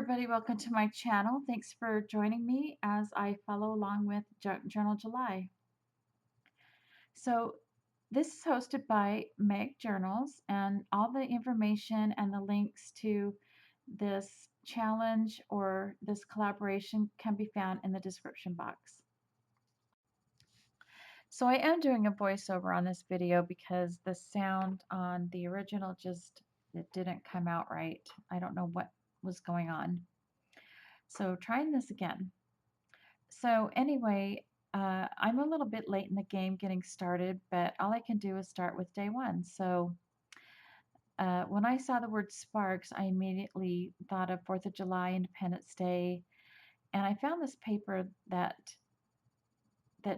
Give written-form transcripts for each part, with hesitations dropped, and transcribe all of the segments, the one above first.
everybody, welcome to my channel. Thanks for joining me as I follow along with Journal July. So, this is hosted by Meg Journals, and all the information and the links to this challenge or this collaboration can be found in the description box. So, I am doing a voiceover on this video because the sound on the original just it didn't come out right. I don't know what was going on. So, trying this again. So anyway, I'm a little bit late in the game getting started, but all I can do is start with day one. So when I saw the word Sparks, I immediately thought of 4th of July, Independence Day, and I found this paper that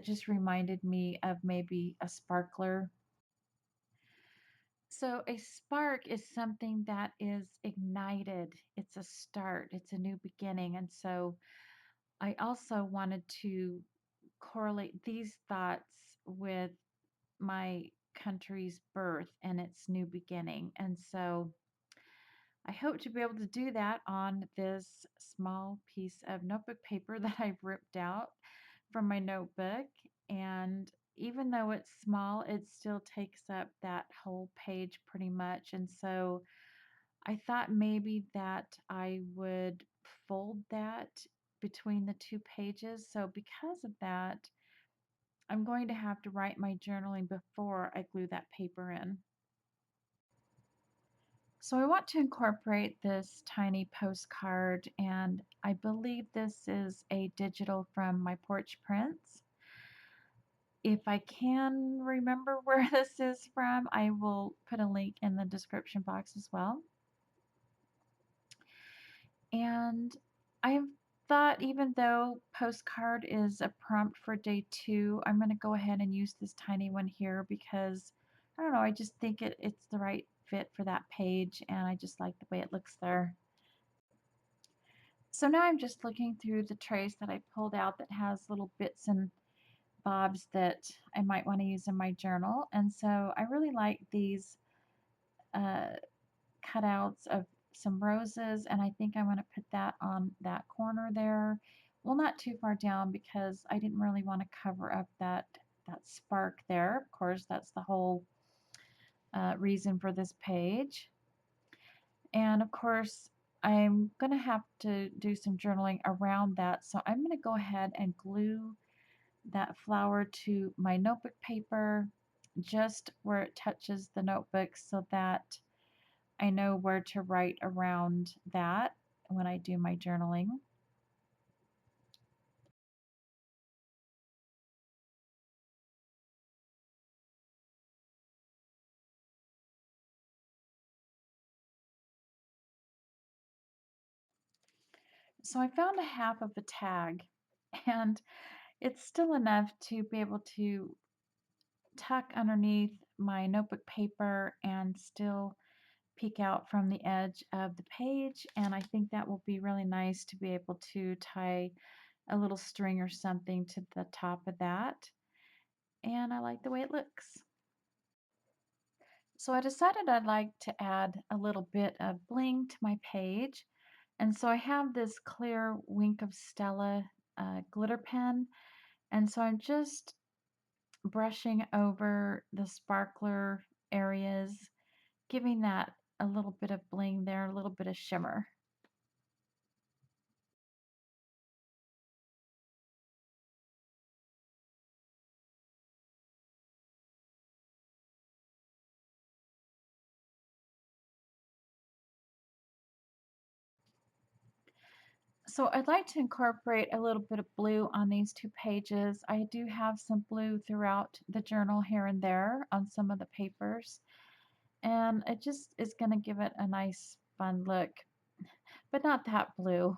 just reminded me of maybe a sparkler. So a spark is something that is ignited. It's a start. It's a new beginning. And so I also wanted to correlate these thoughts with my country's birth and its new beginning. And so I hope to be able to do that on this small piece of notebook paper that I've ripped out from my notebook. And even though it's small, it still takes up that whole page pretty much. And so I thought maybe that I would fold that between the two pages. So because of that, I'm going to have to write my journaling before I glue that paper in. So I want to incorporate this tiny postcard, and I believe this is a digital from my porch prints. If I can remember where this is from, I will put a link in the description box as well. And I've thought, even though postcard is a prompt for day two, I'm going to go ahead and use this tiny one here because I don't know, I just think it's the right fit for that page, and I just like the way it looks there. So now I'm just looking through the trays that I pulled out that has little bits and bobs that I might want to use in my journal. And so I really like these uh, cutouts of some roses, and I think I'm going to put that on that corner there. Well, not too far down because I didn't really want to cover up that spark there. Of course, that's the whole reason for this page. And of course, I'm going to have to do some journaling around that. So I'm going to go ahead and glue that flower to my notebook paper just where it touches the notebook so that I know where to write around that when I do my journaling. So I found a half of a tag, and it's still enough to be able to tuck underneath my notebook paper and still peek out from the edge of the page. And I think that will be really nice to be able to tie a little string or something to the top of that. And I like the way it looks. So I decided I'd like to add a little bit of bling to my page. And so I have this clear Wink of Stella glitter pen. And so I'm just brushing over the sparkler areas, giving that a little bit of bling there, a little bit of shimmer. So I'd like to incorporate a little bit of blue on these two pages. I do have some blue throughout the journal here and there on some of the papers, and it just is going to give it a nice fun look, but not that blue.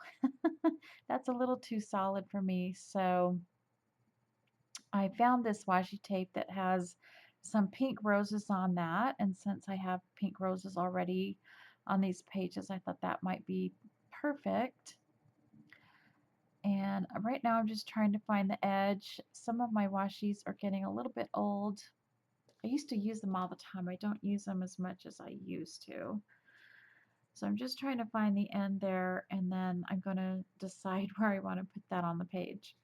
That's a little too solid for me. So I found this washi tape that has some pink roses on that, and since I have pink roses already on these pages, I thought that might be perfect. And right now I'm just trying to find the edge. Some of my washi's are getting a little bit old. I used to use them all the time. I don't use them as much as I used to. So I'm just trying to find the end there, and then I'm going to decide where I want to put that on the page.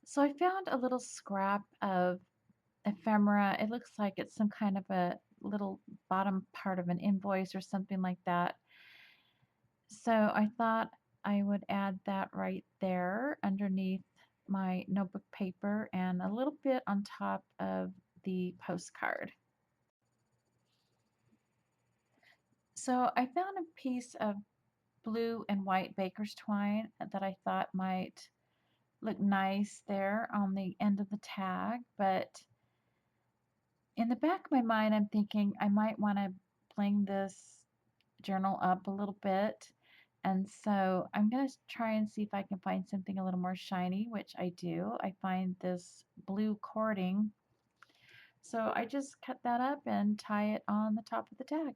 So I found a little scrap of ephemera. It looks like it's some kind of a little bottom part of an invoice or something like that. So I thought I would add that right there underneath my notebook paper and a little bit on top of the postcard. So I found a piece of blue and white baker's twine that I thought might look nice there on the end of the tag, but in the back of my mind, I'm thinking I might want to bling this journal up a little bit. And so I'm going to try and see if I can find something a little more shiny, which I do. I find this blue cording. So I just cut that up and tie it on the top of the tag.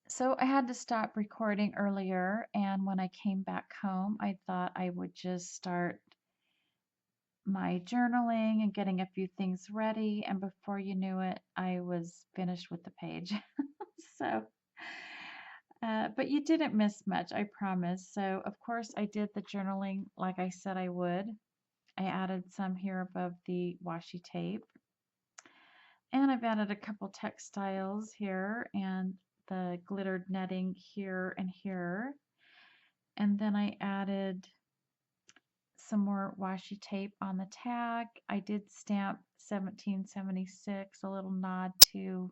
So I had to stop recording earlier, and when I came back home, I thought I would just start my journaling and getting a few things ready, and before you knew it, I was finished with the page. So, but you didn't miss much, I promise. So, of course, I did the journaling like I said I would. I added some here above the washi tape, and I've added a couple textiles here and the glittered netting here and here. And then I added some more washi tape on the tag. I did stamp 1776, a little nod to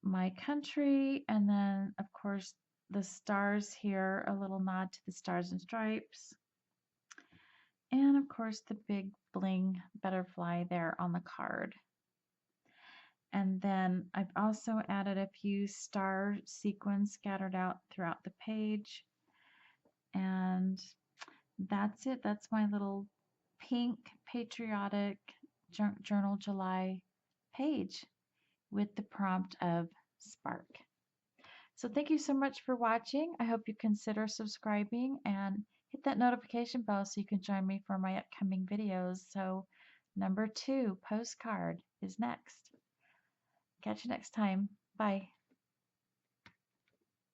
my country, and then of course the stars here, a little nod to the stars and stripes, and of course the big bling butterfly there on the card. And then I've also added a few star sequins scattered out throughout the page, and that's it. That's my little pink patriotic journal July page with the prompt of Spark. So thank you so much for watching. I hope you consider subscribing and hit that notification bell so you can join me for my upcoming videos. So number 2, postcard, is next. Catch you next time. Bye.